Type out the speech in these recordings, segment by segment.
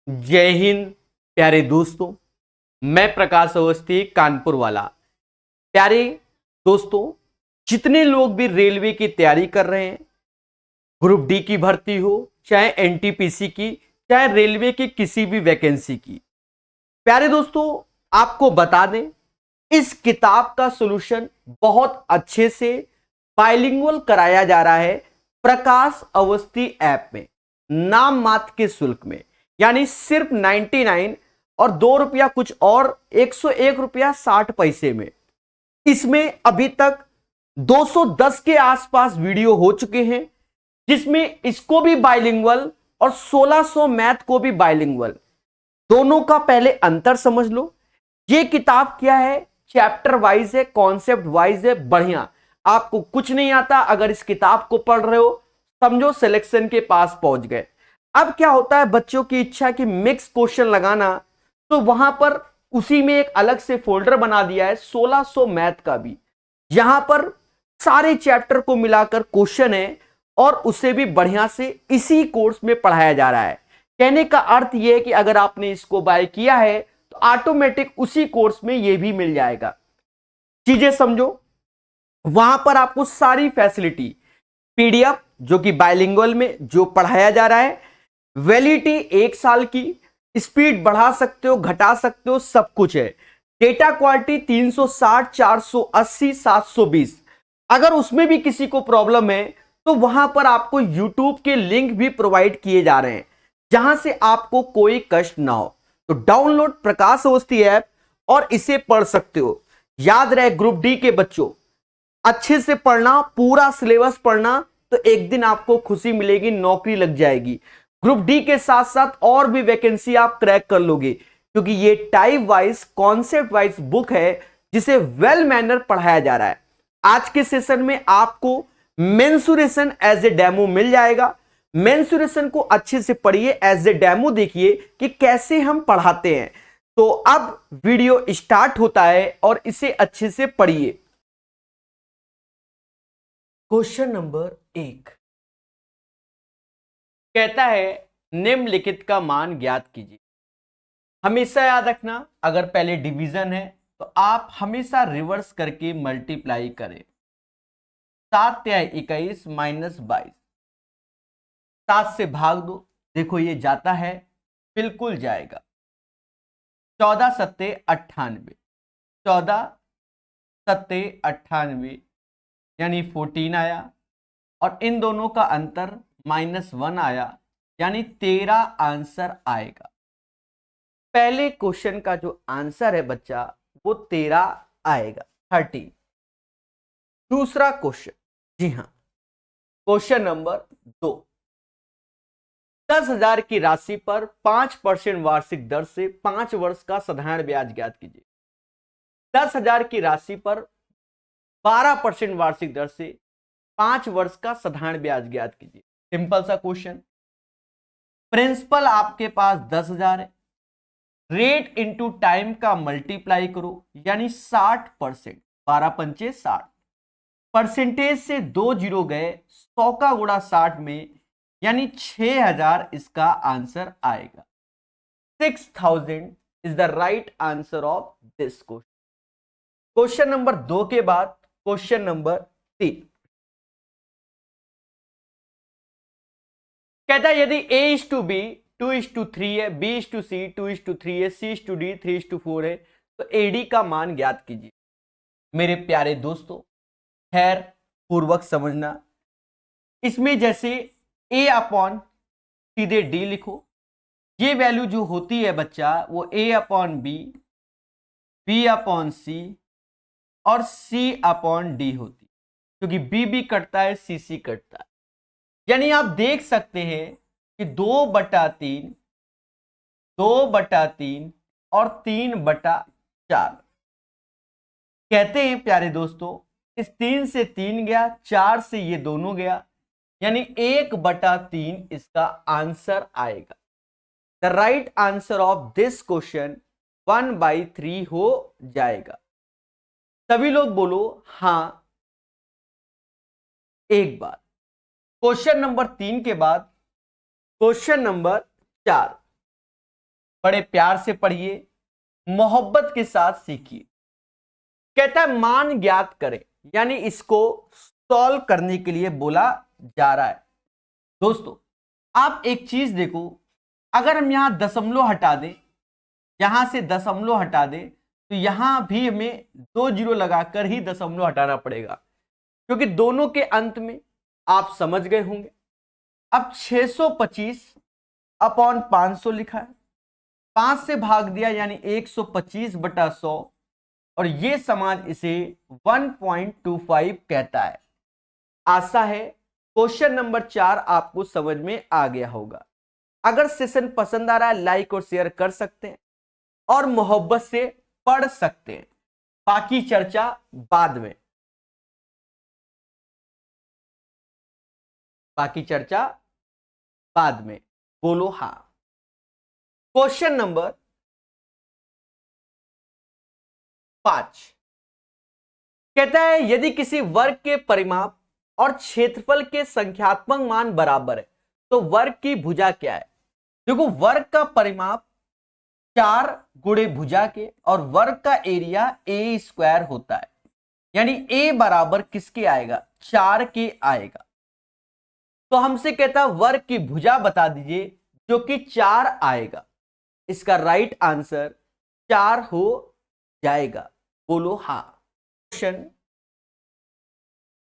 जय हिंद प्यारे दोस्तों। मैं प्रकाश अवस्थी कानपुर वाला। प्यारे दोस्तों, जितने लोग भी रेलवे की तैयारी कर रहे हैं, ग्रुप डी की भर्ती हो, चाहे एनटीपीसी की, चाहे रेलवे की किसी भी वैकेंसी की, प्यारे दोस्तों आपको बता दें, इस किताब का सॉल्यूशन बहुत अच्छे से बाइलिंगुअल कराया जा रहा है प्रकाश अवस्थी ऐप में, नाम मात्र के शुल्क में, यानी सिर्फ 99 और 2 रुपया कुछ और 101 रुपया 60 पैसे में। इसमें अभी तक 210 के आसपास वीडियो हो चुके हैं, जिसमें इसको भी बाइलिंगुअल और 1600 मैथ को भी बाइलिंगुअल। दोनों का पहले अंतर समझ लो। ये किताब क्या है, चैप्टर वाइज है, कॉन्सेप्ट वाइज है, बढ़िया। आपको कुछ नहीं आता, अगर इस किताब को पढ़ रहे हो समझो सिलेक्शन के पास पहुंच गए। अब क्या होता है, बच्चों की इच्छा कि मिक्स क्वेश्चन लगाना, तो वहां पर उसी में एक अलग से फोल्डर बना दिया है 1600 मैथ का भी। यहां पर सारे चैप्टर को मिलाकर क्वेश्चन है और उसे भी बढ़िया से इसी कोर्स में पढ़ाया जा रहा है। कहने का अर्थ यह है कि अगर आपने इसको बाय किया है तो ऑटोमेटिक उसी कोर्स में यह भी मिल जाएगा। चीजें समझो, वहां पर आपको सारी फैसिलिटी, पीडीएफ जो कि बाइलिंगुअल में जो पढ़ाया जा रहा है, वैलिडिटी 1 साल की, स्पीड बढ़ा सकते हो घटा सकते हो, सब कुछ है। Data quality 360 480 720। अगर उसमें भी किसी को प्रॉब्लम है तो वहां पर आपको यूट्यूब के लिंक भी प्रोवाइड किए जा रहे हैं, जहां से आपको कोई कष्ट ना हो। तो डाउनलोड प्रकाश अवस्थी ऐप और इसे पढ़ सकते हो। याद रहे ग्रुप डी के बच्चों, अच्छे से पढ़ना, पूरा सिलेबस पढ़ना, तो एक दिन आपको खुशी मिलेगी, नौकरी लग जाएगी। ग्रुप डी के साथ साथ और भी वैकेंसी आप क्रैक कर लोगे, क्योंकि ये type wise concept wise book है जिसे वेल मैनर पढ़ाया जा रहा है। आज के सेशन में आपको मेंसुरेशन एज ए डेमो मिल जाएगा। मेंसुरेशन को अच्छे से पढ़िए, एज ए डेमो देखिए कि कैसे हम पढ़ाते हैं। तो अब वीडियो स्टार्ट होता है और इसे अच्छे से पढ़िए। क्वेश्चन नंबर 1 कहता है, निम्नलिखित का मान ज्ञात कीजिए। हमेशा याद रखना, अगर पहले डिवीजन है तो आप हमेशा रिवर्स करके मल्टीप्लाई करें। 7 या 21 माइनस 22, 7 से भाग दो, देखो ये जाता है, बिल्कुल जाएगा। 14 सत्ते 98, 14 सत्ते 98 यानी 14 आया, और इन दोनों का अंतर -1 आया, यानी 13 आंसर आएगा। पहले क्वेश्चन का जो आंसर है बच्चा वो 13 आएगा, 30। दूसरा क्वेश्चन, जी हां, क्वेश्चन नंबर 2, 10,000 की राशि पर 5% वार्षिक दर से 5 वर्ष का साधारण ब्याज ज्ञात कीजिए। 10,000 की राशि पर 12% वार्षिक दर से 5 वर्ष का साधारण ब्याज ज्ञात कीजिए। सिंपल सा क्वेश्चन। प्रिंसिपल आपके पास 10,000 है, रेट इंटू टाइम का मल्टीप्लाई करो, यानी 60%, 12 पंचे 60, परसेंटेज से 2 जीरो गए, 100 का गुणा 60 में, यानी 6,000 इसका आंसर आएगा। 6,000 is the right answer of this question. Question number 2 के बाद क्वेश्चन नंबर 3 कहता है, यदि A:B 2:3 है, B:C 2:3 है, C:D 3:4 है, तो AD का मान ज्ञात कीजिए। मेरे प्यारे दोस्तों, खैर पूर्वक समझना, इसमें जैसे A अपॉन सीधे D लिखो, ये वैल्यू जो होती है बच्चा वो A upon B, B upon C और C अपॉन D होती है, क्योंकि B कटता है, C कटता है। यानी आप देख सकते हैं कि 2/3, 2/3 और 3/4। कहते हैं प्यारे दोस्तों, इस 3 से 3 गया, 4 से ये दोनों गया, यानी 1/3 इसका आंसर आएगा। The right answer of this question 1/3 हो जाएगा। सभी लोग बोलो हां एक बार। क्वेश्चन नंबर 3 के बाद क्वेश्चन नंबर 4, बड़े प्यार से पढ़िए, मोहब्बत के साथ सीखिए। कहता है मान ज्ञात करें, यानी इसको सॉल्व करने के लिए बोला जा रहा है। दोस्तों आप एक चीज देखो, अगर हम यहां दशमलव हटा दें, यहां से दशमलव हटा दें, तो यहां भी हमें 2 जीरो लगाकर ही दशमलव हटाना पड़ेगा, क्योंकि दोनों के अंत में आप समझ गए होंगे। अब 625 अपॉन 500 लिखा है, 5 से भाग दिया यानी 125/100, और ये समाज इसे 1.25 कहता है। आशा है क्वेश्चन नंबर 4 आपको समझ में आ गया होगा। अगर सेशन पसंद आ रहा है लाइक और शेयर कर सकते हैं और मोहब्बत से पढ़ सकते हैं, बाकी चर्चा बाद में। बाकी चर्चा बाद में, बोलो हाँ। क्वेश्चन नंबर 5 कहता है यदि किसी वर्ग के परिमाप और क्षेत्रफल के संख्यात्मक मान बराबर है तो वर्ग की भुजा क्या है। देखो वर्ग का परिमाप 4 गुणे भुजा के और वर्ग का एरिया ए स्क्वायर होता है, यानी ए बराबर किसके आएगा, 4 के आएगा। तो हमसे कहता वर्ग की भुजा बता दीजिए जो कि 4 आएगा। इसका राइट आंसर 4 हो जाएगा, बोलो हाँ।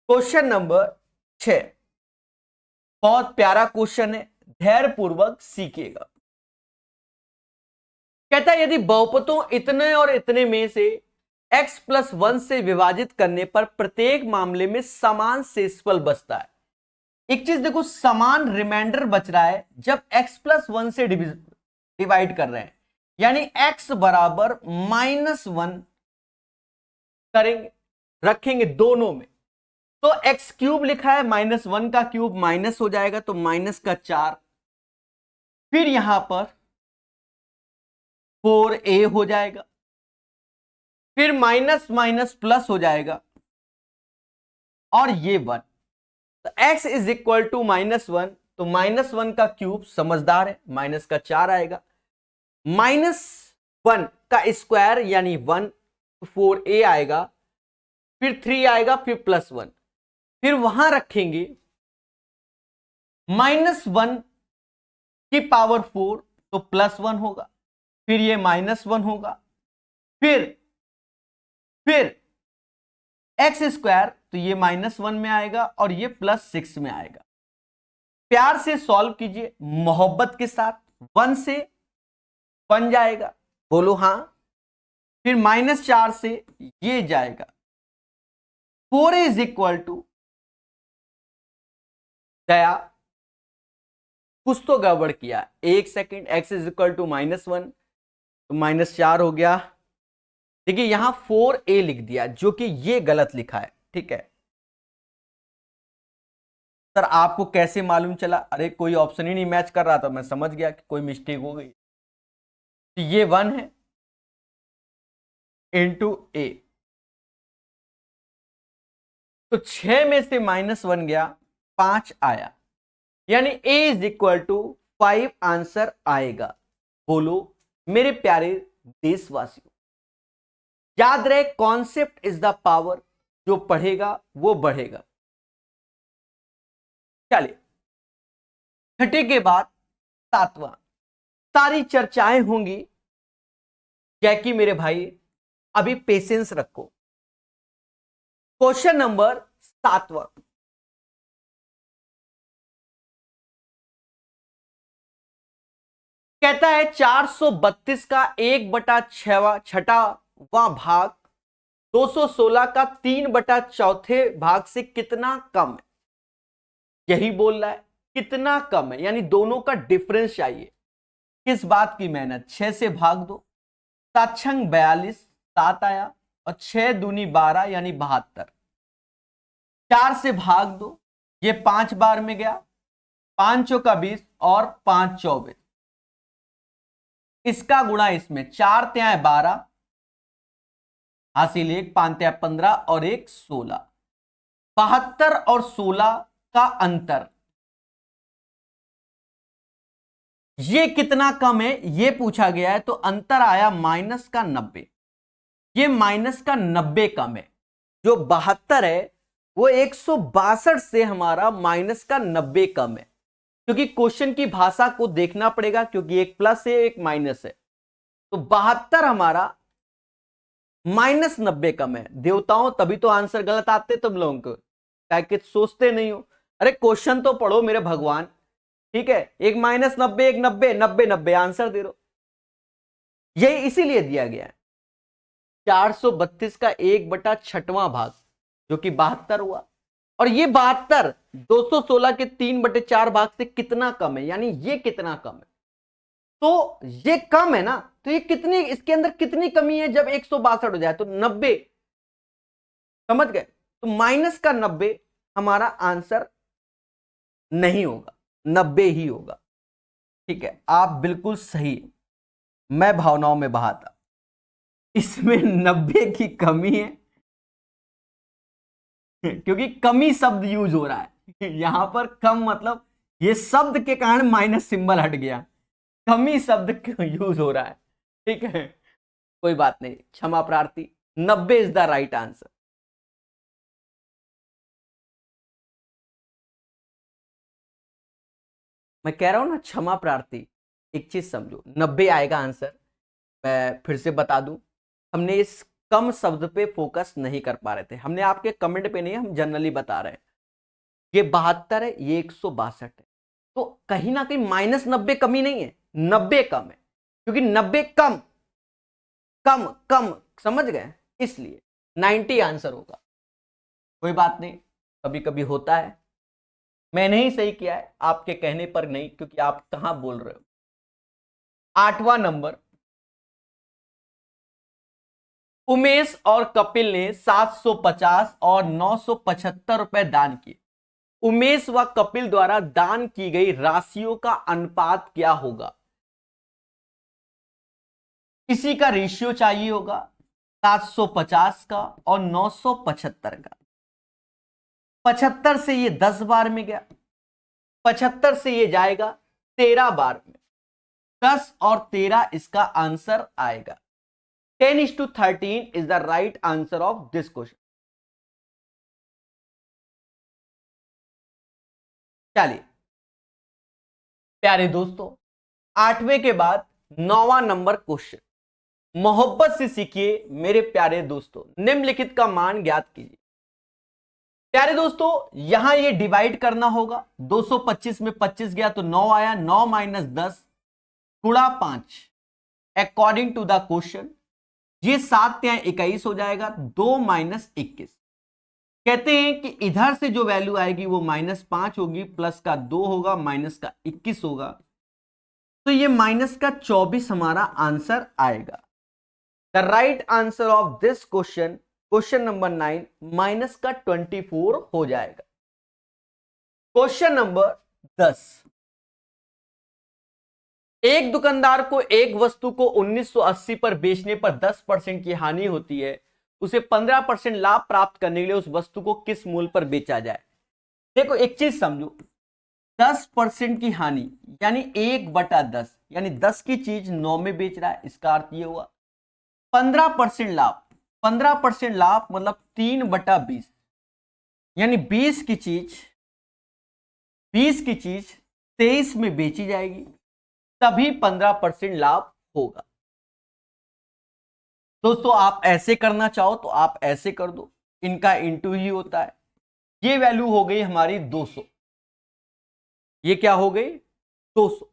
क्वेश्चन नंबर 6 बहुत प्यारा क्वेश्चन है, धैर्य पूर्वक सीखिएगा। कहता है यदि बहुपदों इतने और इतने में से x+1 से विभाजित करने पर प्रत्येक मामले में समान शेषफल बचता है। एक चीज देखो, समान रिमाइंडर बच रहा है जब x+1 से डिवाइड कर रहे हैं, यानी x बराबर -1 करेंगे, रखेंगे दोनों में, तो x क्यूब लिखा है, -1 का क्यूब माइनस हो जाएगा तो -4, फिर यहां पर 4a हो जाएगा, फिर माइनस माइनस प्लस हो जाएगा और ये 1, तो x इज इक्वल टू -1, तो -1 का क्यूब समझदार है, -4 आएगा, -1 का स्क्वायर यानी 1, 4a आएगा, फिर 3 आएगा, फिर +1, फिर वहां रखेंगे -1 की पावर 4 तो +1 होगा, फिर ये -1 होगा, फिर x स्क्वायर तो ये -1 में आएगा और ये +6 में आएगा। प्यार से सॉल्व कीजिए, मोहब्बत के साथ, 1 से बन जाएगा, बोलो हाँ। फिर -4 से ये जाएगा, 4 इज इक्वल टू, दया कुछ तो गड़बड़ किया, एक second, x is equal to -1 तो -4 हो गया। देखिए यहां 4a लिख दिया जो कि ये गलत लिखा है, ठीक है सर, आपको कैसे मालूम चला, अरे कोई ऑप्शन ही नहीं मैच कर रहा था, मैं समझ गया कि कोई मिस्टेक हो गई। तो ये 1 है इंटू a, तो 6 में से -1 गया, 5 आया, यानी a is equal to 5 answer आएगा। बोलो मेरे प्यारे देशवासियों, याद रहे कॉन्सेप्ट इज द पावर, जो पढ़ेगा वो बढ़ेगा। चलिए छठे के बाद 7वां, सारी चर्चाएं होंगी, जैकी मेरे भाई अभी पेशेंस रखो। क्वेश्चन नंबर 7वां कहता है 432 का 1/6वां भाग 216 का 3/4 भाग से कितना कम है, यही बोल रहा है कितना कम है, यानी दोनों का डिफरेंस चाहिए। किस बात की मेहनत, 6 से भाग दो, 7 छंग 42, 7 आया, और 6 दूनी 12 यानी 72, 4 से भाग दो, ये 5 बार में गया, 5 चौका 20 और 5 24, इसका गुणा इसमें, 4 त्याय 12, हासिल 1, 5 त्याय 15 और 1 16, 72 और 16 का अंतर, ये कितना कम है ये पूछा गया है, तो अंतर आया -90। ये -90 कम है। जो 72 है वो 162 से हमारा -90 कम है, क्योंकि क्वेश्चन की भाषा को देखना पड़ेगा, क्योंकि एक प्लस है एक माइनस है। तो 72 हमारा -90 कम है। देवताओं, तभी तो आंसर गलत आते तुम लोगों को, क्या कि सोचते नहीं हो। अरे क्वेश्चन तो पढ़ो मेरे भगवान। ठीक है, एक -90 एक 90, 90 90 आंसर दे दो। यही इसीलिए दिया गया है। 432 का 1/6वां भाग जो कि 72 हुआ, और ये 72 216 के 3/4 भाग से कितना कम है, यानी ये कितना कम है। तो ये कम है ना, तो ये कितनी, इसके अंदर कितनी कमी है जब 162 हो जाए तो 90। समझ गए? तो -90 हमारा आंसर नहीं होगा, 90 ही होगा। ठीक है, आप बिल्कुल सही। मैं भावनाओं में बहा था, इसमें 90 की कमी है क्योंकि कमी शब्द यूज हो रहा है यहां पर। कम मतलब ये शब्द के कारण माइनस सिंबल हट गया, कमी शब्द यूज हो रहा है। ठीक है, कोई बात नहीं, क्षमा प्रार्थी। 90 इज द राइट आंसर। मैं कह रहा हूं ना, क्षमा प्रार्थी। एक चीज समझो, 90 आएगा आंसर। मैं फिर से बता दूं, हमने इस कम शब्द पे फोकस नहीं कर पा रहे थे, हमने आपके कमेंट पे नहीं, हम जनरली बता रहे हैं। ये 72 है, ये 162 है, तो कहीं ना कहीं -90 कमी नहीं है, 90 कम है, क्योंकि 90 कम कम कम, समझ गए? इसलिए 90 आंसर होगा। कोई बात नहीं, कभी कभी होता है। मैंने ही सही किया है, आपके कहने पर नहीं, क्योंकि आप कहां बोल रहे हो। 8वां नंबर, उमेश और कपिल ने 750 और 975 रुपए दान किए। उमेश व कपिल द्वारा दान की गई राशियों का अनुपात क्या होगा? किसी का रेशियो चाहिए होगा 750 का और 975 का। 75 से ये 10 बार में गया, 75 से ये जाएगा 13 बार में। 10 और 13 इसका आंसर आएगा। 10:13 is the right answer of this question. चलिए प्यारे दोस्तों, 8वें के बाद 9वां नंबर क्वेश्चन। मोहब्बत से सीखिए मेरे प्यारे दोस्तों, निम्नलिखित का मान ज्ञात कीजिए। प्यारे दोस्तों, यहां ये डिवाइड करना होगा। 225 में 25 गया तो 9 आया, 9 - 10 गुणा 5 अकॉर्डिंग टू द क्वेश्चन। ये 7 या 21 हो जाएगा, 2 - 21। कहते हैं कि इधर से जो वैल्यू आएगी वो -5 होगी, प्लस का 2 होगा, माइनस का 21 होगा, तो ये माइनस का 24 हमारा आंसर आएगा। The right answer of this question, question number 9, minus का 24 हो जाएगा। क्वेश्चन नंबर 10, एक दुकानदार को एक वस्तु को 1980 पर बेचने पर 10% की हानि होती है, उसे 15% लाभ प्राप्त करने के लिए उस वस्तु को किस मूल्य पर बेचा जाए? देखो एक चीज समझो, 10% की हानि यानी 1/10, यानी 10 की चीज 9 में बेच रहा है, इसका अर्थ ये हुआ। 15% लाभ, 15% लाभ मतलब 3/20, यानी 20 की चीज 23 में बेची जाएगी, तभी 15% लाभ होगा। दोस्तों आप ऐसे करना चाहो तो आप ऐसे कर दो, इनका इंटू ही होता है। ये वैल्यू हो गई हमारी 200, ये क्या हो गई 200।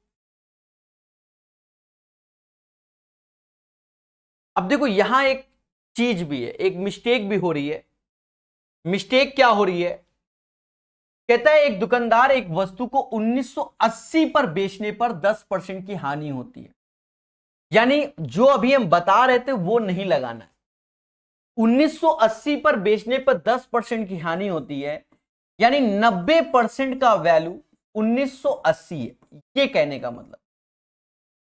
अब देखो यहां एक चीज भी है, एक मिस्टेक भी हो रही है। मिस्टेक क्या हो रही है? कहता है एक दुकानदार एक वस्तु को 1980 पर बेचने पर 10% की हानि होती है, यानी जो अभी हम बता रहे थे वो नहीं लगाना है। 1980 पर बेचने पर 10% की हानि होती है, यानी 90% का वैल्यू 1980 है। ये कहने का मतलब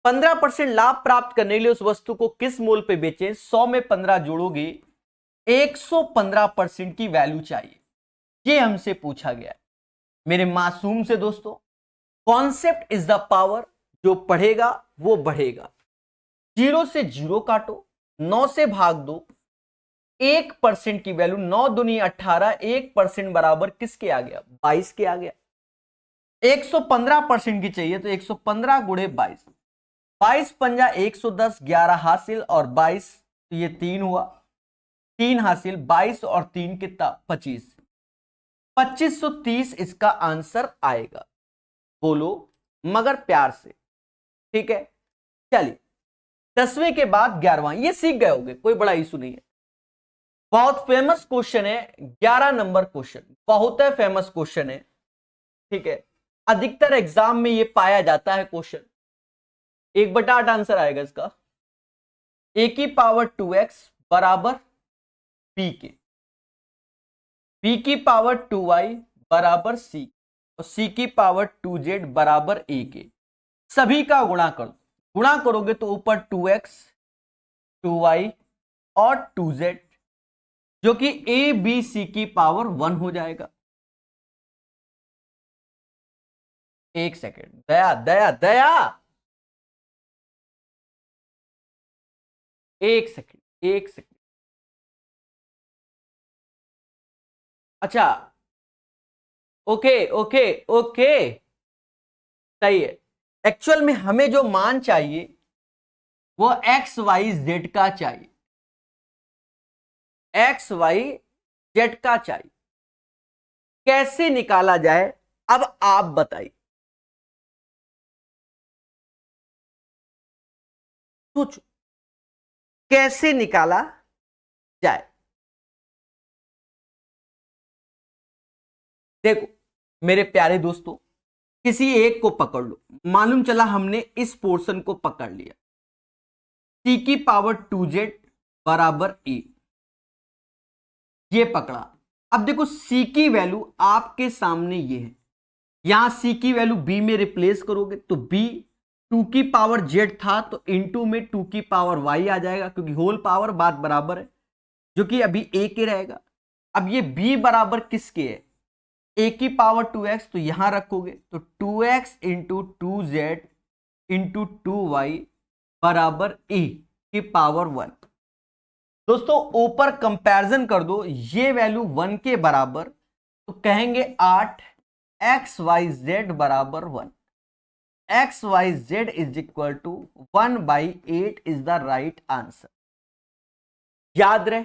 15% लाभ प्राप्त करने के लिए उस वस्तु को किस मूल्य पे बेचें? 100 में 15 जोड़ोगे 115% की वैल्यू चाहिए, ये हमसे पूछा गया है। मेरे मासूम से दोस्तों, कॉन्सेप्ट इज द पावर, जो पढ़ेगा वो बढ़ेगा। 0 से 0 काटो, 9 से भाग दो, 1% की वैल्यू 9 दूनी 18, 1% बराबर किसके आ गया? 22 के आ गया। 115% की चाहिए तो 115 गुणे 22, 22 पंजा 110, 11 हासिल और 22, तो ये 3 हुआ, 3 हासिल, 22 और 3 कितना? 25, 2530 इसका आंसर आएगा। बोलो मगर प्यार से, ठीक है। चलिए 10वें के बाद 11वां, ये सीख गए होंगे, कोई बड़ा इशू नहीं है। बहुत फेमस क्वेश्चन है, 11 नंबर क्वेश्चन, बहुत है फेमस क्वेश्चन है, ठीक है। अधिकतर एग्जाम में ये पाया जाता है क्वेश्चन। 1/8 आंसर आएगा इसका। a की पावर 2x बराबर b के, b की पावर 2y बराबर c और c की पावर 2z बराबर a के। सभी का गुणा कर दो, गुणा करोगे तो ऊपर 2x 2y और 2z, जो कि a b c की पावर 1 हो जाएगा। एक सेकेंड, दया दया दया, एक सेकेंड, एक सेकेंड। अच्छा, ओके ओके ओके, सही है। एक्चुअल में हमें जो मान चाहिए वो एक्स वाई जेड का चाहिए, एक्स वाई जेड का चाहिए। कैसे निकाला जाए अब आप बताइए, सोचो कैसे निकाला जाए। देखो मेरे प्यारे दोस्तों, किसी एक को पकड़ लो, मालूम चला हमने इस पोर्शन को पकड़ लिया, c की पावर 2z बराबर a, ये पकड़ा। अब देखो c की वैल्यू आपके सामने ये है, यहां c की वैल्यू b में रिप्लेस करोगे तो b 2 की पावर z था तो इनटू में 2 की पावर y आ जाएगा, क्योंकि होल पावर बात बराबर है, जो कि अभी a के रहेगा। अब ये b बराबर किसके है? a की पावर 2x, तो यहां रखोगे तो 2x into 2z into 2y बराबर a की पावर 1। दोस्तों ऊपर कंपैरिजन कर दो, ये वैल्यू 1 के बराबर, तो कहेंगे 8 एक्स वाई जेड बराबर 1, X Y Z is equal to 1/8 is the right answer. याद रहे,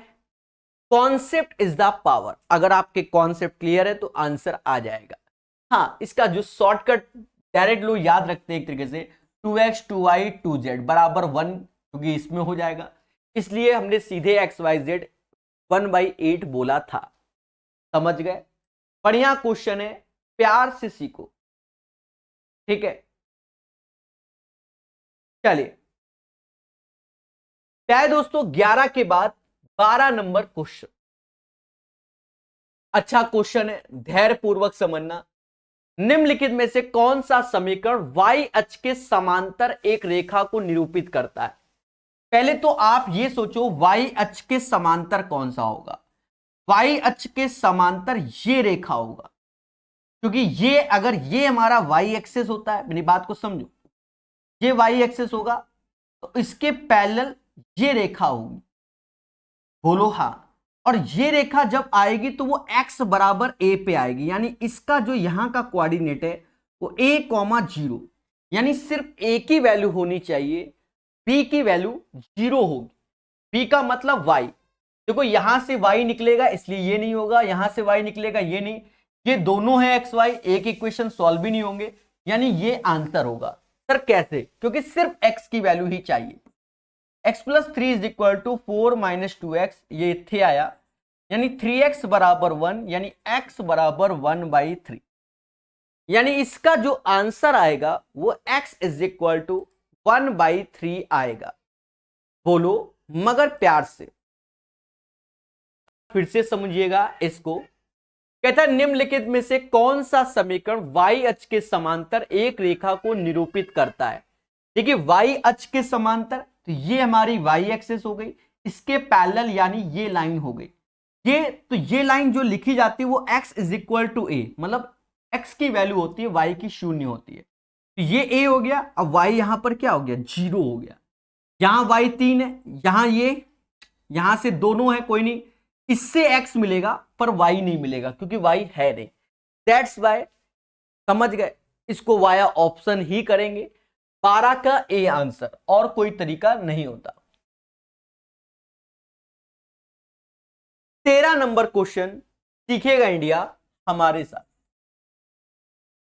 कॉन्सेप्ट इज द पावर। अगर आपके कॉन्सेप्ट क्लियर है तो आंसर आ जाएगा। हाँ, इसका जो शॉर्टकट डायरेक्ट लोग याद रखते हैं एक तरीके से, 2x 2y 2z बराबर 1, क्योंकि इसमें हो जाएगा, इसलिए हमने सीधे एक्स वाई जेड 1/8 बोला था। समझ गए? बढ़िया क्वेश्चन है, प्यार से सीखो, ठीक है। चलिए प्यारे दोस्तों, 11 के बाद 12 नंबर क्वेश्चन। अच्छा क्वेश्चन है, धैर्य पूर्वक समझना। निम्नलिखित में से कौन सा समीकरण y अक्ष के समांतर एक रेखा को निरूपित करता है? पहले तो आप ये सोचो y अक्ष के समांतर कौन सा होगा। y अक्ष के समांतर ये रेखा होगा, क्योंकि ये अगर ये हमारा y एक्सेस होता है, मेरी बात को समझो, ये y एक्सेस होगा तो इसके पैरेलल ये रेखा होगी। बोलो हाँ। और ये रेखा जब आएगी तो वो x बराबर a पे आएगी, यानी इसका जो यहां का कोऑर्डिनेट है वो a, 0, यानी सिर्फ a की वैल्यू होनी चाहिए, b की वैल्यू 0 होगी। b का मतलब y। देखो यहां से y निकलेगा इसलिए ये नहीं होगा, यहां से y निकलेगा ये नहीं, ये दोनों है x y, एक इक्वेशन सॉल्व भी नहीं होंगे, यानी ये आंसर होगा। सर कैसे? क्योंकि सिर्फ x की वैल्यू ही चाहिए। x plus 3 is equal to 4 minus 2x, ये इथे आया, यानी 3x बराबर 1, यानी x बराबर 1/3, यानी इसका जो आंसर आएगा वो x इज इक्वल टू 1/3 आएगा। बोलो मगर प्यार से, फिर से समझिएगा इसको। कहता है निम्नलिखित में से कौन सा समीकरण y अक्ष के समांतर एक रेखा को निरूपित करता है? देखिए y अक्ष के समांतर, तो ये हमारी y एक्सेस हो गई, इसके पैरेलल यानी ये लाइन हो गई, ये लाइन जो लिखी जाती है वो x is equal to a, मतलब x की वैल्यू होती है, y की 0 होती है। तो ये a हो गया। अब y यहां पर क्या हो गया, 0 हो गया। यहां y 3 है, यहां ये, यहां से दोनों है, कोई नहीं, इससे x मिलेगा पर y नहीं मिलेगा क्योंकि y है नहीं। दैट्स वाई, समझ गए, इसको वाया ऑप्शन ही करेंगे। 12 का ए आंसर, और कोई तरीका नहीं होता। 13 नंबर क्वेश्चन, सीखेगा इंडिया हमारे साथ।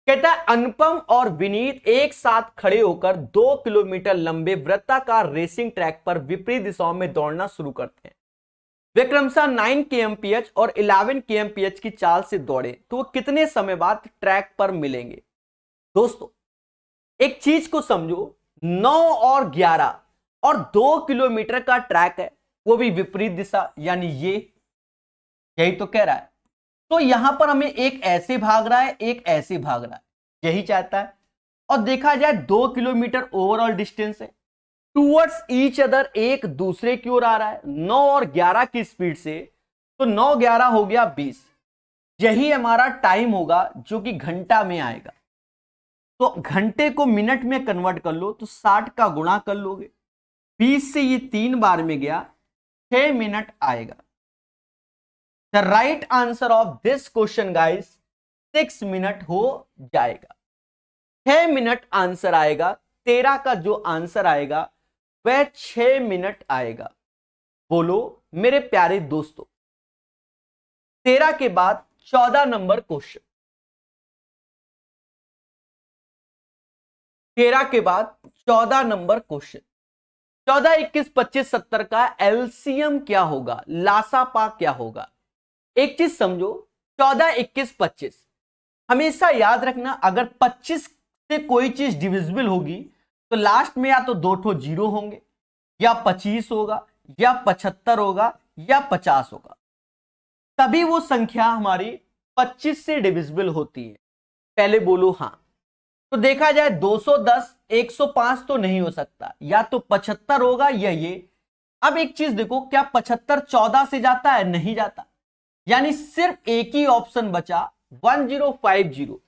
कहता है अनुपम और विनीत एक साथ खड़े होकर 2 किलोमीटर लंबे वृत्ताकार रेसिंग ट्रैक पर विपरीत दिशाओं में दौड़ना शुरू करते हैं। वे क्रमशः 9 kmph और 11 kmph की चाल से दौड़े तो वो कितने समय बाद ट्रैक पर मिलेंगे। दोस्तों एक चीज को समझो, 9 और 11 और 2 किलोमीटर का ट्रैक है, वो भी विपरीत दिशा, यानी ये, यही तो कह रहा है। तो यहां पर हमें एक ऐसे भाग रहा है, एक ऐसे भाग रहा है, यही चाहता है। और देखा जाए 2 किलोमीटर ओवरऑल डिस्टेंस है, टूवर्ड्स ईच अदर, एक दूसरे की ओर आ रहा है 9 और 11 की स्पीड से। तो 9 11 हो गया 20, यही हमारा टाइम होगा जो कि घंटा में आएगा। तो घंटे को मिनट में कन्वर्ट कर लो तो 60 का गुणा कर लोगे, 20 से ये 3 बार में गया, 6 मिनट आएगा। The right answer of this question guys 6 minute हो जाएगा। 6 मिनट आंसर आएगा। 13 का जो आंसर आएगा वह 6 मिनट आएगा। बोलो मेरे प्यारे दोस्तों। 13 के बाद 14 नंबर क्वेश्चन, 13 के बाद 14 नंबर क्वेश्चन। 14, 21, 25, 70 का एलसीएम क्या होगा, लासापा क्या होगा। एक चीज समझो, 14, 21, 25 हमेशा याद रखना, अगर 25 से कोई चीज डिविजिबल होगी तो लास्ट में या तो 2 ठो जीरो होंगे, या 25 होगा, या 75 होगा, या 50 होगा, तभी वो संख्या हमारी 25 से डिविजिबल होती है। पहले बोलो हाँ। तो देखा जाए 210, 105 तो नहीं हो सकता, या तो 75 होगा या ये। अब एक चीज देखो, क्या 75 14 से जाता है, नहीं जाता, यानी सिर्फ एक ही ऑप्शन बचा 1050,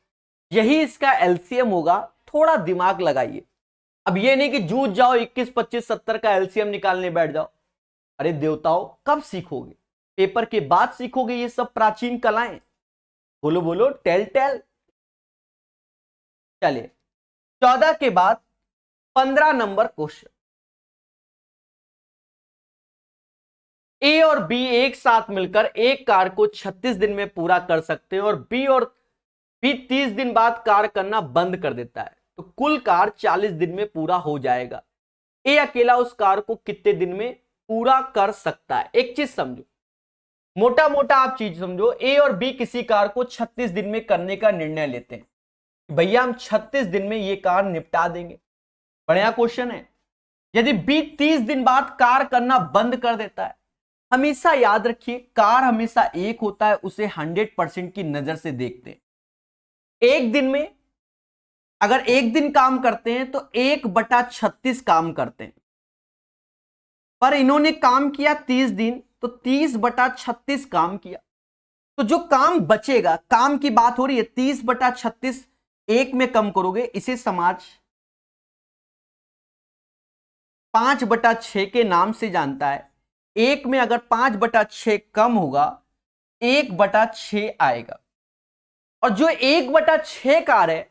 यही इसका एलसीएम होगा। थोड़ा दिमाग लगाइए। अब ये नहीं कि जूझ जाओ 21, 25, 70 का एलसीएम निकालने बैठ जाओ। अरे देवताओं, कब सीखोगे, पेपर के बाद सीखोगे ये सब प्राचीन कलाएं। बोलो बोलो, टेल टेल। चलिए 14 के बाद 15 नंबर क्वेश्चन। ए और बी एक साथ मिलकर एक कार को 36 दिन में पूरा कर सकते हैं और बी 30 दिन बाद कार करना बंद कर देता है, तो कुल कार 40 दिन में पूरा हो जाएगा। ए अकेला उस कार को कितने दिन में पूरा कर सकता है। एक चीज समझो, मोटा मोटा आप चीज समझो, ए और बी किसी कार को 36 दिन में करने का निर्णय लेते हैं, भैया हम 36 दिन में ये कार निपटा देंगे। बढ़िया क्वेश्चन है। यदि बी 30 दिन बाद कार करना बंद कर देता है, हमेशा याद रखिए कार हमेशा एक होता है, उसे 100% की नजर से देखते हैं। एक दिन में अगर एक दिन काम करते हैं तो 1/36 काम करते हैं, पर इन्होंने काम किया 30 दिन, तो 30/36 काम किया। तो जो काम बचेगा, काम की बात हो रही है, 30/36 एक में कम करोगे, इसे समाज 5/6 के नाम से जानता है। एक में अगर 5/6 कम होगा, 1/6 आएगा। और जो 1/6 कार है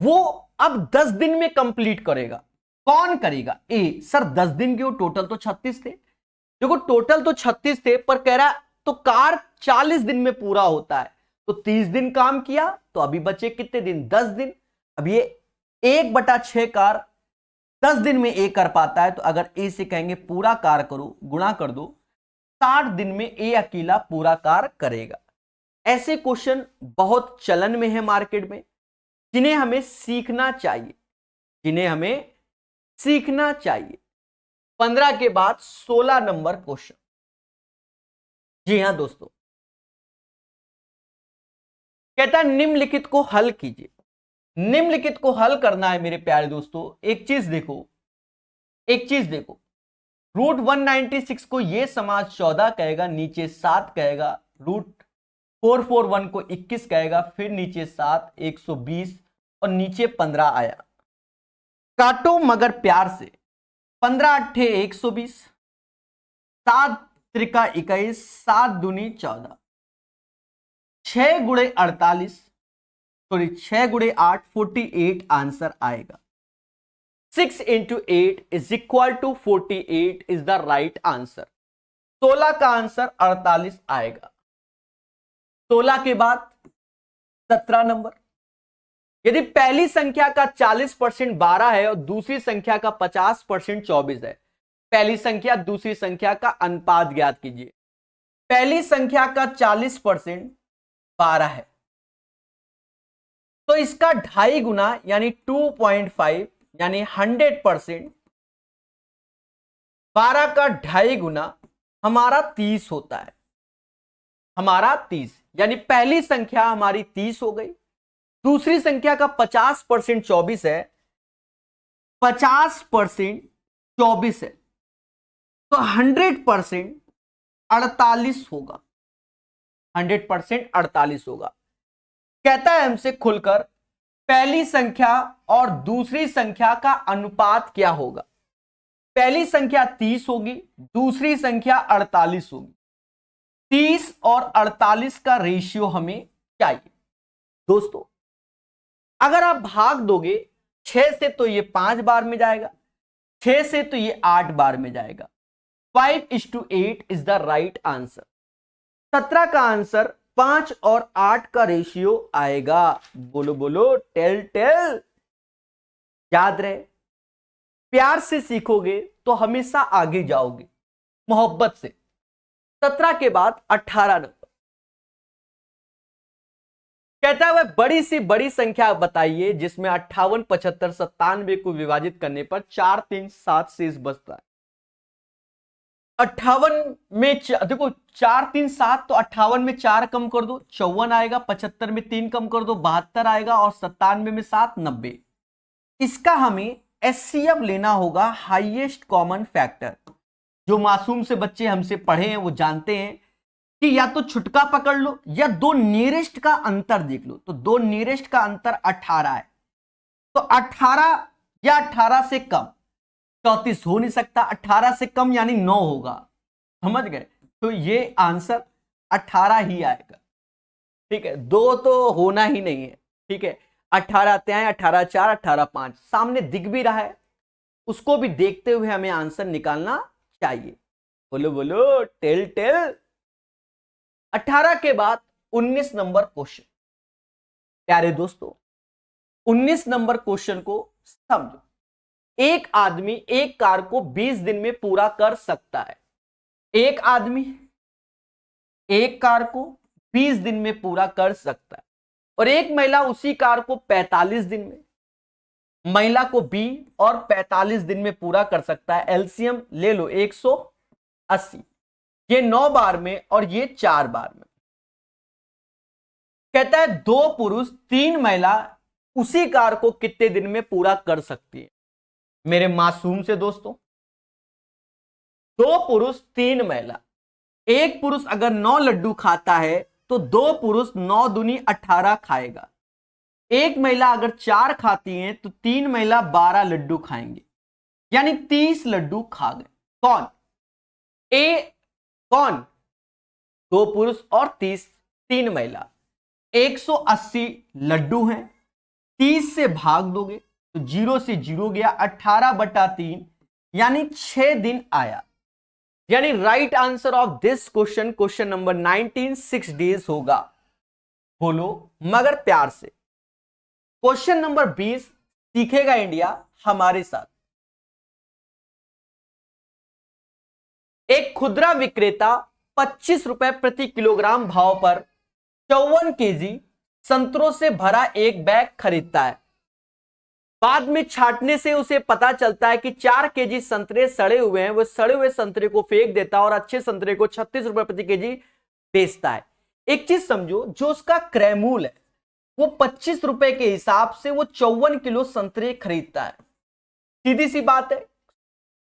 वो अब 10 दिन में कंप्लीट करेगा। कौन करेगा, ए। सर 10 दिन क्यों, टोटल तो 36 थे। देखो टोटल तो 36 थे, पर कह रहा तो कार 40 दिन में पूरा होता है, तो 30 दिन काम किया, तो अभी बचे कितने दिन, 10 दिन। अब ये 1/6 कार 10 दिन में ए कर पाता है, तो अगर ए से कहेंगे पूरा कार करो, गुणा कर दो, 60 दिन में ए अकेला पूरा कार करेगा। ऐसे क्वेश्चन बहुत चलन में है मार्केट में, जिन्हें हमें सीखना चाहिए, जिन्हें हमें सीखना चाहिए। 15 के बाद 16 नंबर क्वेश्चन। जी हां दोस्तों, कहता है निम्नलिखित को हल कीजिए। निम्नलिखित को हल करना है मेरे प्यारे दोस्तों। एक चीज देखो, एक चीज देखो, रूट 196 को ये समाज 14 कहेगा, नीचे 7 कहेगा, रूट 441 को 21 कहेगा, फिर नीचे 7, 120, और नीचे 15 आया। काटो मगर प्यार से। 15 अट्ठे 120, 7 त्रिका 21, 7 दूनी 14, 6 गुणे 48, सॉरी 6 गुणे 8 48 आंसर आएगा। 6 into 8 is equal to 48 is the right answer। 16 का आंसर 48 आएगा। 16 के बाद 17 नंबर। यदि पहली संख्या का 40% 12 है और दूसरी संख्या का 50% 24 है, पहली संख्या दूसरी संख्या का अनुपात ज्ञात कीजिए। पहली संख्या का 40% 12 है, तो इसका 2.5 गुना यानी 2.5 यानी 100%। 12 का 2.5 गुना हमारा 30 होता है, हमारा 30, यानी पहली संख्या हमारी 30 हो गई। दूसरी संख्या का 50% 24 है, 50% 24 है, तो 100% 48 होगा। 100% 48 होगा। कहता है हमसे खुलकर पहली संख्या और दूसरी संख्या का अनुपात क्या होगा। पहली संख्या 30 होगी, दूसरी संख्या 48 होगी। 30 और 48 का रेशियो हमें चाहिए। दोस्तों अगर आप भाग दोगे 6 से तो ये 5 बार में जाएगा, 6 से तो ये 8 बार में जाएगा। 5:8 इज द राइट आंसर। 17 का आंसर 5 और 8 का रेशियो आएगा। बोलो बोलो, टेल टेल। याद रहे, प्यार से सीखोगे तो हमेशा आगे जाओगे, मोहब्बत से। 17 के बाद 18 नंबर। कहता है वह बड़ी सी बड़ी संख्या बताइए जिसमें 58, 75, 97 को विभाजित करने पर 4, 3, 7 शेष बचता है। 58 में देखो 4, 3, 7, तो 58 में 4 कम कर दो 54 आएगा, 75 में 3 कम कर दो 72 आएगा, और 97 में 7 90। इसका हमें एचसीएफ लेना होगा, हाईएस्ट कॉमन फैक्टर। जो मासूम से बच्चे हमसे पढ़े हैं वो जानते हैं कि या तो छुटका पकड़ लो या दो नियरेस्ट का अंतर देख लो। तो दो नियरेस्ट का अंतर 18 है, तो 18 या 18 से कम 34 हो नहीं सकता। 18 से कम यानी 9 होगा, समझ गए। तो ये आंसर 18 ही आएगा। ठीक है, 2 तो होना ही नहीं है। ठीक है, 18 आते हैं, 18 4, 18 5 सामने दिख भी रहा है, उसको भी देखते हुए हमें आंसर निकालना चाहिए। बोलो बोलो, टेल टेल। 18 के बाद 19 नंबर क्वेश्चन। प्यारे दोस्तों 19 नंबर क्वेश्चन को समझो। एक आदमी एक कार को 20 दिन में पूरा कर सकता है। एक आदमी एक कार को 20 दिन में पूरा कर सकता है, और एक महिला उसी कार को 45 दिन में। महिला को 20 और 45 दिन में पूरा कर सकता है। एलसीएम ले लो 180। ये 9 बार में और ये 4 बार में। कहता है 2 पुरुष 3 महिला उसी कार को कितने दिन में पूरा कर सकती है। मेरे मासूम से दोस्तों, 2 पुरुष 3 महिला, एक पुरुष अगर 9 लड्डू खाता है तो 2 पुरुष 9 दूनी 18 खाएगा। एक महिला अगर 4 खाती है तो 3 महिला 12 लड्डू खाएंगे, यानी 30 लड्डू खा गए। कौन? कौन? 2 पुरुष और 3 महिला। 180 लड्डू हैं, 30 से भाग दोगे तो 0 से 0 गया, 18/3 यानी 6 दिन आया। यानी right answer of this question, question number 19, 6 days होगा। बोलो मगर प्यार से। क्वेश्चन नंबर 20, सीखेगा इंडिया हमारे साथ। एक खुदरा विक्रेता 25 रुपए प्रति किलोग्राम भाव पर 54 केजी संतरों से भरा एक बैग खरीदता है। बाद में छांटने से उसे पता चलता है कि 4 केजी संतरे सड़े हुए हैं। वह सड़े हुए संतरे को फेंक देता है और अच्छे संतरे को 36 रुपए प्रति केजी बेचता है। एक चीज समझो, जो उसका क्रय मूल्य है वो 25 रुपए के हिसाब से वो 54 किलो संतरे खरीदता है। सीधी सी बात है,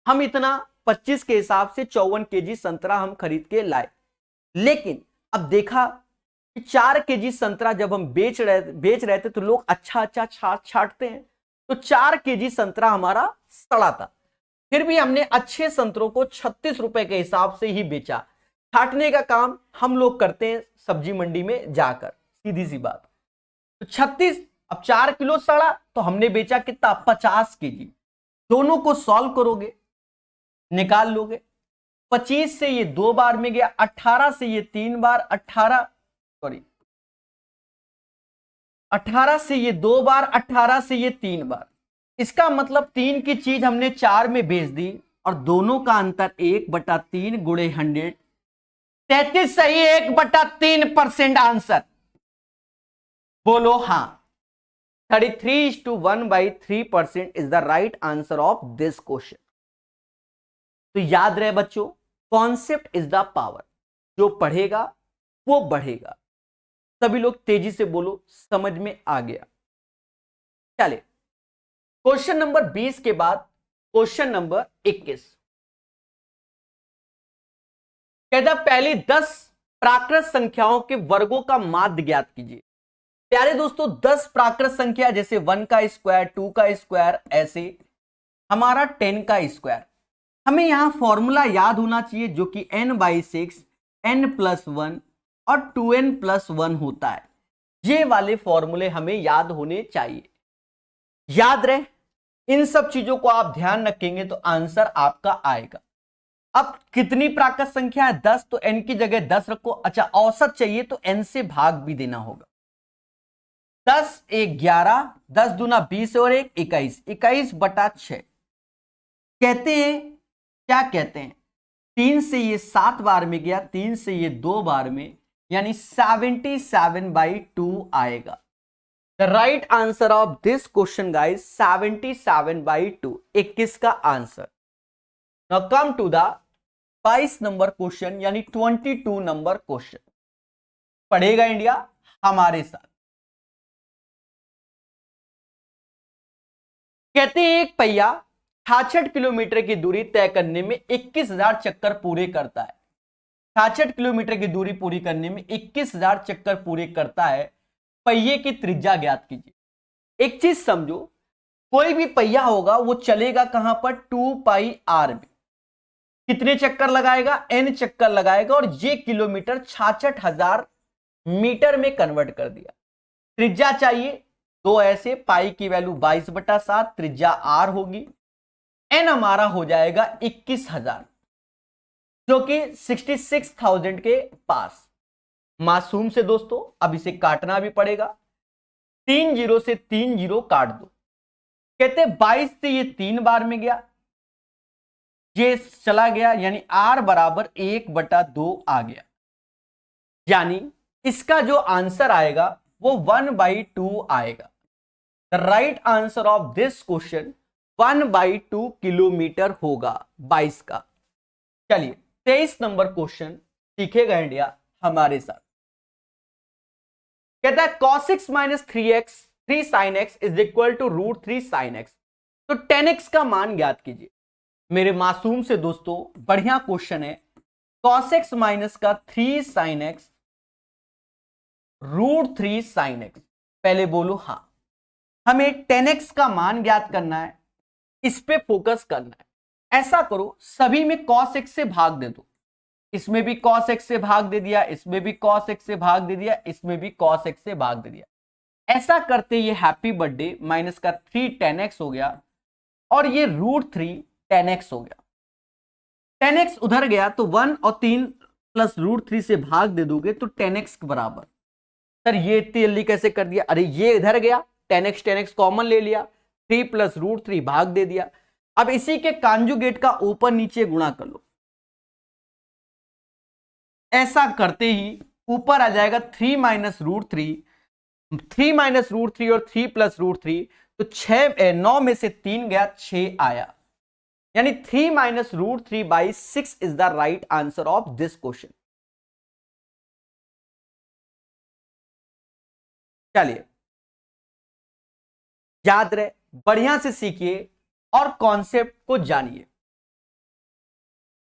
हम इतना 25 के हिसाब से 54 केजी संतरा हम खरीद के लाए। लेकिन अब देखा कि 4 केजी संतरा जब हम बेच रहे थे तो लोग अच्छा छांटते हैं, तो 4 केजी संतरा हमारा सड़ा था, फिर भी हमने अच्छे संतरों को 36 रुपए के हिसाब से ही बेचा। छांटने का काम हम लोग करते हैं सब्जी मंडी में जाकर, सीधी सी बात। तो 36, अब 4 किलो सड़ा तो हमने बेचा कितना, 50 केजी। दोनों को सॉल्व करोगे, निकाल लोगे। 25 से ये 2 बार में गया, 18 से ये 3 बार, 18 से ये 2 बार, 18 से ये 3 बार। इसका मतलब 3 की चीज हमने 4 में बेच दी और दोनों का अंतर 1/3 गुणे 100, 33 सही, 1/3% आंसर। बोलो हाँ, 33:1/3% is the right answer of this question. तो याद रहे बच्चों, कॉन्सेप्ट इज द पावर, जो पढ़ेगा वो बढ़ेगा। सभी लोग तेजी से बोलो, समझ में आ गया। चले क्वेश्चन नंबर 20 के बाद क्वेश्चन नंबर 21 कहता पहली 10 प्राकृत संख्याओं के वर्गों का माध्य ज्ञात कीजिए। प्यारे दोस्तों, 10 प्राकृत संख्या जैसे 1 का स्क्वायर, 2 का स्क्वायर, ऐसे हमारा 10 का स्क्वायर। हमें यहां फॉर्मूला याद होना चाहिए जो कि n/6 n+1 और 2n+1 होता है। ये वाले फॉर्मूले हमें याद होने चाहिए। याद रहे, इन सब चीजों को आप ध्यान रखेंगे तो आंसर आपका आएगा। अब कितनी प्राकृत संख्या है, 10, तो n की जगह 10 रखो। अच्छा, औसत चाहिए तो n से भाग भी देना होगा। 10 1 11, 10 दूना 20 और 1 21, 21/6। कहते हैं, क्या कहते हैं, 3 से ये 7 बार में गया, 3 से ये 2 बार में, यानी 77/2 आएगा। The right answer of this question guys 77/2, 21 का answer. Now come to the 22 number question, यानी 22 नंबर क्वेश्चन। पढ़ेगा इंडिया हमारे साथ। कहते हैं एक पहिया 66 किलोमीटर की दूरी तय करने में 21,000 चक्कर पूरे करता है। 66 किलोमीटर की दूरी पूरी करने में 21,000 चक्कर पूरे करता है। पहिए की त्रिज्या ज्ञात कीजिए। एक चीज समझो, कोई भी पहिया होगा वो चलेगा कहां पर, 2πr में। कितने चक्कर लगाएगा, n चक्कर लगाएगा, और ये किलोमीटर 66,000 मीटर में कन्वर्ट कर दिया। त्रिज्या चाहिए दो, ऐसे पाई की वैल्यू 22/7, त्रिज्या r होगी, n हमारा हो जाएगा 21,000, जो कि 66,000 के पास। मासूम से दोस्तों अब इसे काटना भी पड़ेगा, 3 0 से 3 0 काट दो। कहते 22 से ये 3 बार में गया, ये चला गया, यानी r बराबर 1/2 आ गया। यानी इसका जो आंसर आएगा वो 1/2 आएगा। The right answer of this question 1/2 kilometre होगा 22 का। चलिए 23 नंबर क्वेश्चन सीखेगा इंडिया हमारे साथ। कहता है cos x - 3x 3 sin x is equal to √3 sin x। तो 10x का मान ज्ञात कीजिए। मेरे मासूम से दोस्तों बढ़िया क्वेश्चन है। cos x - का 3 sin x √3 sin x। पहले बोलो हाँ, हमें 10x का मान ज्ञात करना है, इस पे फोकस करना है। ऐसा करो, सभी में cos x से भाग दे दो। इसमें भी cos x से भाग दे दिया, इसमें भी cos x से भाग दे दिया, इसमें भी cos x से भाग दे दिया। ऐसा करते ये हैप्पी बर्थडे माइनस का 3 10x हो गया, और ये √3 10x हो गया। 10x उधर गया तो 1 और 3 प्लस √3 से भाग दे दोगे तो 10x के बराबर। सर ये इतनी जल्दी कैसे कर दिया, अरे ये इधर गया, 10x कॉमन ले लिया, 3 प्लस √3 भाग दे दिया। अब इसी के कांजुगेट का ऊपर नीचे गुणा कर लो। ऐसा करते ही ऊपर आ जाएगा 3 - √3, 3 - √3 और 3 प्लस √3, तो 9 में से 3 गया, 6 आया। यानी 3 - √3/6 is the right answer of this question. चलिए याद रहे, बढ़िया से सीखिए और कॉन्सेप्ट को जानिए।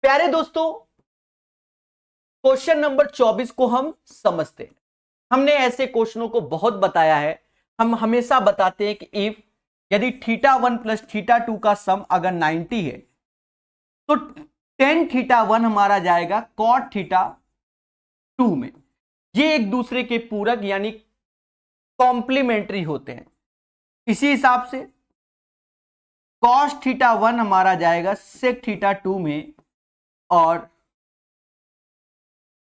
प्यारे दोस्तों, क्वेश्चन नंबर 24 को हम समझते हैं। हमने ऐसे क्वेश्चनों को बहुत बताया है। हम हमेशा बताते हैं कि इफ यदि θ1 प्लस θ2 का सम अगर 90 है तो tan θ1 हमारा जाएगा cot θ2 में। ये एक दूसरे के पूरक यानी कॉम्प्लीमेंट्री होते हैं। इसी हिसाब से cos θ1 हमारा जाएगा sec θ2 में और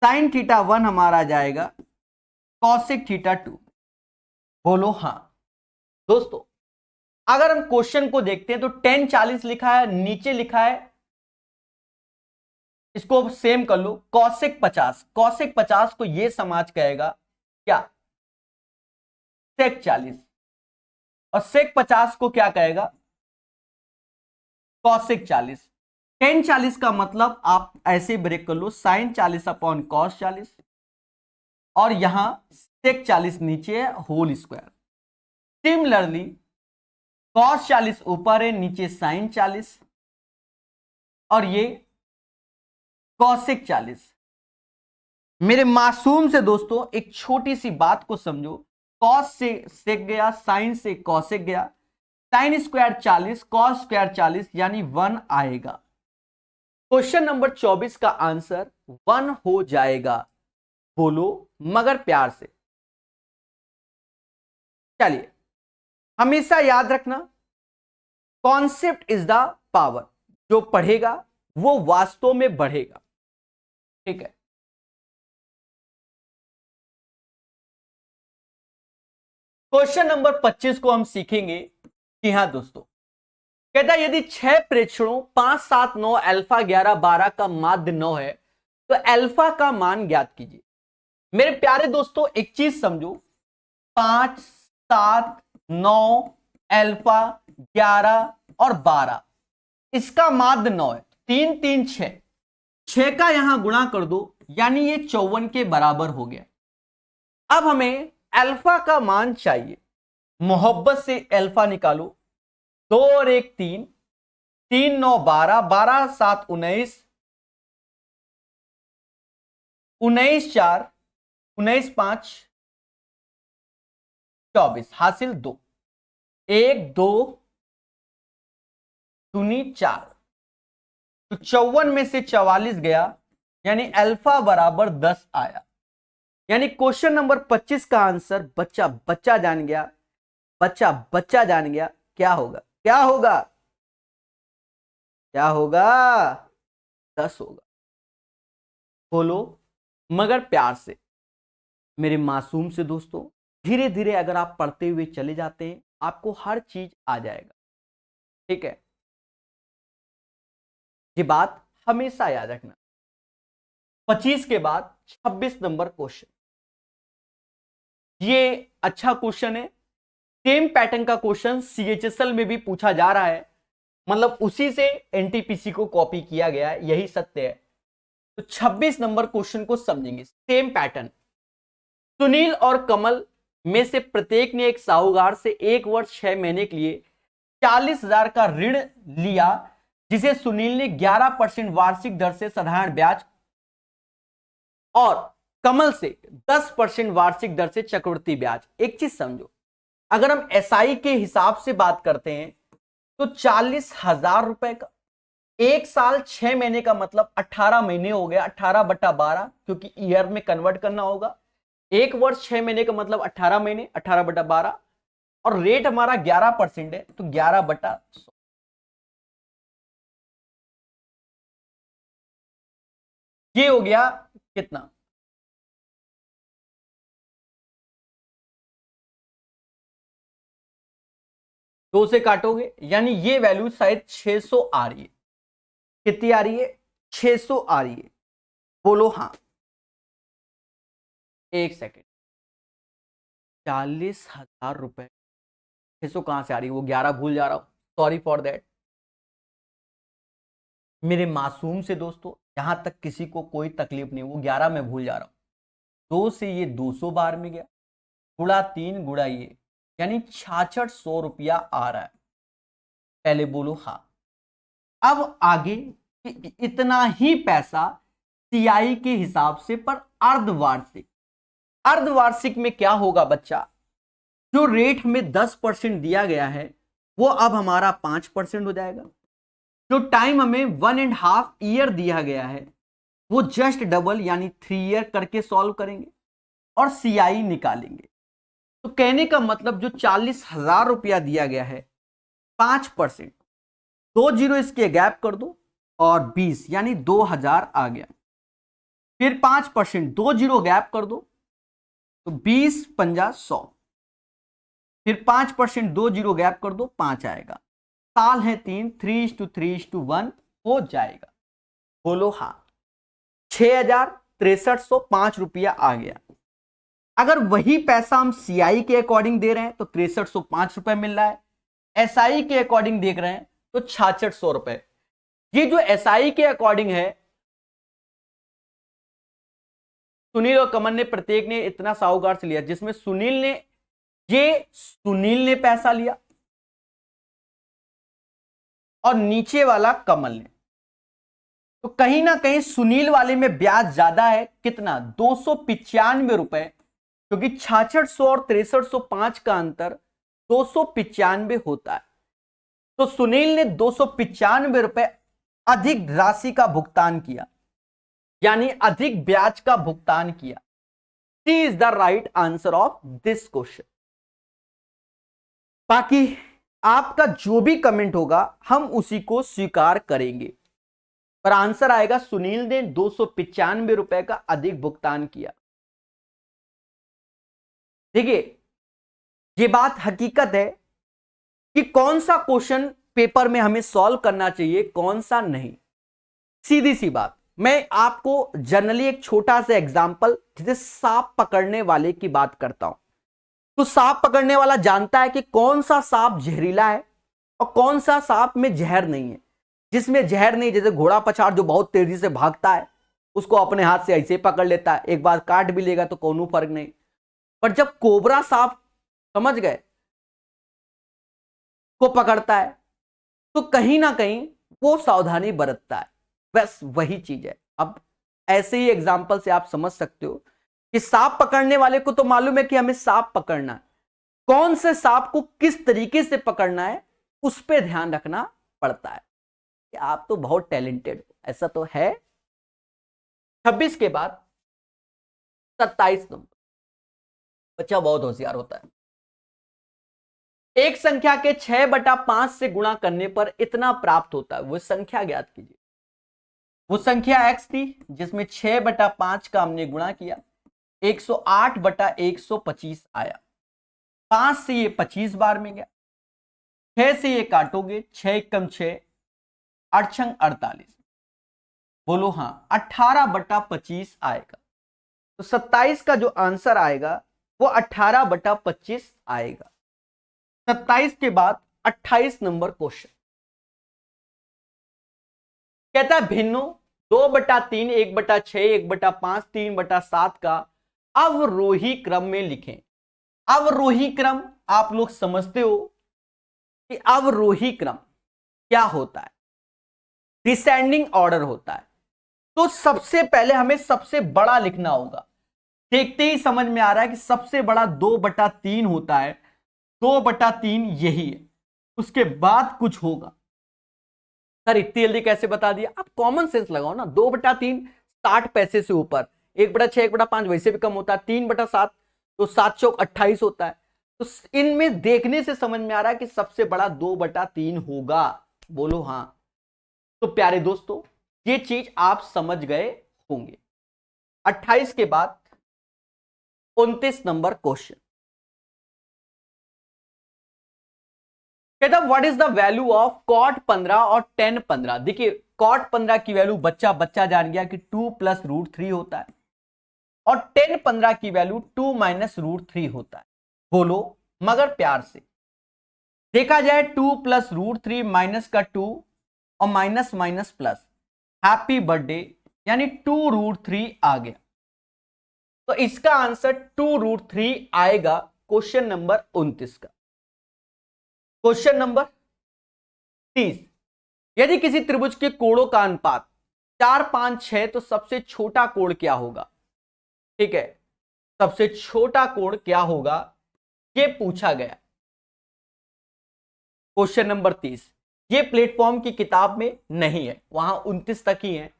sin θ1 हमारा जाएगा cosec θ2। बोलो हां। दोस्तों अगर हम क्वेश्चन को देखते हैं तो tan 40 लिखा है, नीचे लिखा है, इसको सेम कर लो, cosec 50। cosec 50 को यह समाज कहेगा क्या, sec 40, और sec 50 को क्या कहेगा, cosec 40। tan 40 का मतलब आप ऐसे ब्रेक कर लो, sin 40 अपॉन cos 40, और यहां sec 40 नीचे है होल स्क्वायर। सिमिलरली cos 40 ऊपर है, नीचे sin 40, और ये cosec 40। मेरे मासूम से दोस्तों एक छोटी सी बात को समझो, cos से sec गया, sin से cosec गया, sin स्क्वायर 40 cos स्क्वायर 40 यानी 1 आएगा। क्वेश्चन नंबर 24 का आंसर 1 हो जाएगा। बोलो मगर प्यार से। चलिए हमेशा याद रखना, कॉन्सेप्ट इज द पावर। जो पढ़ेगा वो वास्तव में बढ़ेगा। ठीक है, क्वेश्चन नंबर 25 को हम सीखेंगे कि हां दोस्तों, कहता है यदि 6 प्रेक्षणों 5 7 9 अल्फा 11 12 का माध्य 9 है तो अल्फा का मान ज्ञात कीजिए। मेरे प्यारे दोस्तों एक चीज समझो, 5 7 9 अल्फा 11 और 12, इसका माध्य 9 है, 3 3 6, 6 का यहां गुणा कर दो यानी ये 54 के बराबर हो गया। अब हमें अल्फा का मान चाहिए, मोहब्बत से अल्फा निकालो, 2 और 1 3, 3 9 12, 12 7 19, 19 4, 19 5 24, हासिल 2, 1 2 दूनी 4, तो 54 में से 44 गया यानी अल्फा बराबर 10 आया। यानी क्वेश्चन नंबर 25 का आंसर बच्चा बच्चा जान गया, बच्चा बच्चा जान गया, क्या होगा, क्या होगा, क्या होगा, 10 होगा। बोलो मगर प्यार से। मेरे मासूम से दोस्तों धीरे धीरे अगर आप पढ़ते हुए चले जाते हैं आपको हर चीज आ जाएगा। ठीक है, ये बात हमेशा याद रखना। 25 के बाद 26 नंबर क्वेश्चन, ये अच्छा क्वेश्चन है, सेम पैटर्न का क्वेश्चन CHSL में भी पूछा जा रहा है, मतलब उसी से NTPC को कॉपी किया गया है, यही सत्य है। तो 26 नंबर क्वेश्चन को समझेंगे, सेम पैटर्न। सुनील और कमल में से प्रत्येक ने एक साहूकार से 1 वर्ष 6 महीने के लिए 40,000 का ऋण लिया, जिसे सुनील ने 11% वार्षिक दर से साधारण ब्याज और कमल से 10% वार्षिक दर से चक्रवृद्धि ब्याज। एक चीज समझो, अगर हम SI के हिसाब से बात करते हैं तो 40,000 रुपए का 1 साल 6 महीने का मतलब 18 महीने हो गया, 18/12 क्योंकि ईयर में कन्वर्ट करना होगा। 1 वर्ष 6 महीने का मतलब 18 महीने, 18/12, और रेट हमारा 11% है तो 11/100। ये हो गया कितना, दो से काटोगे यानी ये वैल्यू शायद 600 आ रही है। कितनी आ रही है, 600 आ रही है। बोलो हां। एक सेकेंड, 40,000 रुपए 600 कहां से आ रही है, वो 11 भूल जा रहा हूं, सॉरी फॉर दैट। मेरे मासूम से दोस्तों यहां तक किसी को कोई तकलीफ नहीं, वो 11 में भूल जा रहा हूं। 2 से ये 200 बार में गया, गुड़ा 3 गुड़ा ये, यानी 6600 रुपया आ रहा है। पहले बोलो हाँ। अब आगे इतना ही पैसा CI के हिसाब से पर अर्धवार्षिक, अर्धवार्षिक में क्या होगा बच्चा, जो रेट हमें 10% दिया गया है वो अब हमारा 5% हो जाएगा। जो टाइम हमें 1.5 ईयर दिया गया है वो जस्ट डबल यानी 3 ईयर करके सॉल्व करेंगे और CI निकालेंगे। तो कहने का मतलब जो 40,000 रुपया दिया गया है 5%, 2 जीरो इसके गैप कर दो और 20 यानी 2000 आ गया। फिर 5%, 2 जीरो गैप कर दो तो 20 पंजा 100। फिर 5%, 2 जीरो गैप कर दो 5 आएगा। साल है 3, 3:3:1 हो जाएगा। बोलो हाँ। 6,6305 रुपया आ गया। अगर वही पैसा हम CI के अकॉर्डिंग दे रहे हैं तो 6305 रुपए मिल रहा है, SI के अकॉर्डिंग देख रहे हैं तो 6600 रुपए। ये जो SI के अकॉर्डिंग है, सुनील और कमल ने प्रत्येक ने इतना साहूकार से लिया, जिसमें सुनील ने पैसा लिया और नीचे वाला कमल ने। तो कहीं ना कहीं सुनील वाले में ब्याज ज्यादा है, कितना 295 रुपए, क्योंकि 6600 और 6305 का अंतर 295 होता है। तो सुनील ने 295 रुपए अधिक राशि का भुगतान किया, यानी अधिक ब्याज का भुगतान किया। C is the right answer of this question. बाकी आपका जो भी कमेंट होगा हम उसी को स्वीकार करेंगे, पर आंसर आएगा सुनील ने 295 रुपए का अधिक भुगतान किया। देखिए, ये बात हकीकत है कि कौन सा क्वेश्चन पेपर में हमें सॉल्व करना चाहिए, कौन सा नहीं। सीधी सी बात, मैं आपको जनरली एक छोटा सा एग्जांपल, जैसे सांप पकड़ने वाले की बात करता हूं। तो सांप पकड़ने वाला जानता है कि कौन सा सांप जहरीला है और कौन सा सांप में जहर नहीं है। जिसमें जहर नहीं, जैसे घोड़ा पछाड़ जो बहुत तेजी से भागता है, उसको अपने हाथ से ऐसे पकड़ लेता है, एक बार काट भी लेगा तो कोनो फर्क नहीं। पर जब कोबरा सांप, समझ गए, को पकड़ता है तो कहीं ना कहीं वो सावधानी बरतता है। बस वही चीज है। अब ऐसे ही एग्जाम्पल से आप समझ सकते हो कि सांप पकड़ने वाले को तो मालूम है कि हमें सांप पकड़ना है, कौन से सांप को किस तरीके से पकड़ना है उस पर ध्यान रखना पड़ता है। कि आप तो बहुत टैलेंटेड हो, ऐसा तो है। 26 के बाद 27 नंबर, बच्चा बहुत होशियार होता है। एक संख्या के 6/5 से गुणा करने पर इतना प्राप्त होता है, वो संख्या ज्ञात कीजिए। वो संख्या x थी जिसमें 6/5 का हमने गुणा किया, 108/125 आया। 5 से ये 25 बार में गया, 6 से ये काटोगे, 6 एकम 6, 8 छंग 48। बोलो हाँ, 18/25 आएगा। तो 27 का जो आंसर आएगा वो 18/25 आएगा। 27 के बाद 28 नंबर क्वेश्चन कहता है भिन्नो 2/3, 1/6, 1/5, 3/7 का अवरोही क्रम में लिखें। अवरोही क्रम आप लोग समझते हो कि अवरोही क्रम क्या होता है, डिसेंडिंग ऑर्डर होता है। तो सबसे पहले हमें सबसे बड़ा लिखना होगा। देखते ही समझ में आ रहा है कि सबसे बड़ा 2/3 होता है, 2/3 यही है, उसके बाद कुछ होगा। सर इतनी जल्दी कैसे बता दिया? आप कॉमन सेंस लगाओ ना। 2/3 60 पैसे से ऊपर, 1/6, 1/5 वैसे भी कम होता है, 3/7 तो 7 चौक 28 होता है। तो इनमें देखने से समझ में आ रहा है कि सबसे बड़ा 2/3 होगा। बोलो हाँ। तो प्यारे दोस्तों, ये चीज आप समझ गए होंगे। 28 के बाद 29 नंबर क्वेश्चन कहता what is the value of cot 15 और tan 15। देखिए, cot 15 की वैल्यू बच्चा जान गया कि 2 + √3 होता है, और tan 15 की वैल्यू 2 - √3 होता है। बोलो मगर प्यार से देखा जाए, 2 + √3 माइनस का 2 और minus minus plus, happy birthday, यानी 2√3 आ गया। तो इसका आंसर 2√3 आएगा क्वेश्चन नंबर 29 का। क्वेश्चन नंबर 30, यदि किसी त्रिभुज के कोणों का अनुपात 4, 5, 6 तो सबसे छोटा कोण क्या होगा? ठीक है, सबसे छोटा कोण क्या होगा, ये पूछा गया। क्वेश्चन नंबर 30, ये प्लेटफॉर्म की किताब में नहीं है, वहां 29 तक ही है।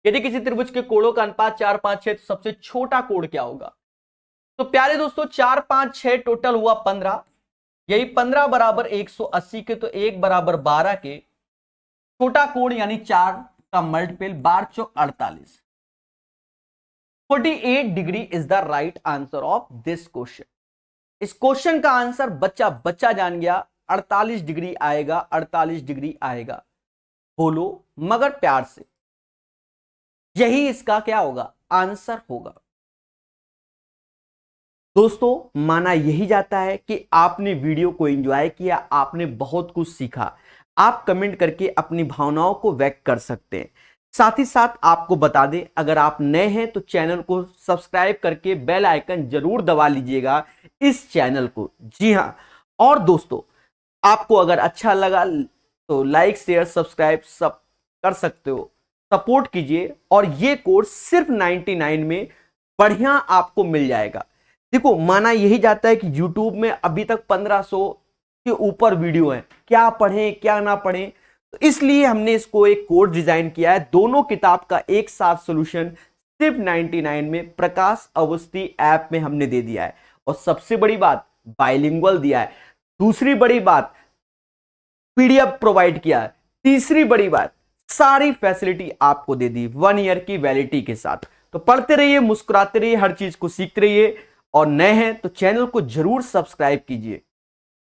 यदि किसी त्रिभुज के कोणों का अनुपात 4, 5, 6 तो सबसे छोटा कोण क्या होगा। तो प्यारे दोस्तों 4, 5, 6 टोटल हुआ 15, यही 15 बराबर 180 के, तो 1 बराबर 12 के छोटा कोण यानी 4 का multiple 12 Chowk 48, 48 degree is the right answer of this question. इस क्वेश्चन का आंसर बच्चा बच्चा जान गया, 48 डिग्री आएगा, 48 डिग्री आएगा। बोलो मगर प्यार से, यही इसका क्या होगा, आंसर होगा। दोस्तों माना यही जाता है कि आपने वीडियो को एंजॉय किया, आपने बहुत कुछ सीखा। आप कमेंट करके अपनी भावनाओं को व्यक्त कर सकते हैं। साथ ही साथ आपको बता दें, अगर आप नए हैं तो चैनल को सब्सक्राइब करके बेल आइकन जरूर दबा लीजिएगा इस चैनल को। जी हां, और दोस्तों आपको अगर अच्छा लगा तो लाइक शेयर सब्सक्राइब सब कर सकते हो, सपोर्ट कीजिए। और ये कोर्स सिर्फ 99 में बढ़िया आपको मिल जाएगा। देखो माना यही जाता है कि YouTube में अभी तक 1500 के ऊपर वीडियो है, क्या पढ़ें क्या ना पढ़ें, तो इसलिए हमने इसको एक कोर्स डिजाइन किया है। दोनों किताब का एक साथ सॉल्यूशन सिर्फ 99 में प्रकाश अवस्थी ऐप में हमने दे दिया है। और सबसे बड़ी बात, बाइलिंगुअल दिया है। दूसरी बड़ी बात, PDF प्रोवाइड किया है। तीसरी बड़ी बात, सारी फैसिलिटी आपको दे दी 1 ईयर की वैलिडिटी के साथ। तो पढ़ते रहिए, मुस्कुराते रहिए, हर चीज को सीखते रहिए। और नए हैं तो चैनल को जरूर सब्सक्राइब कीजिए।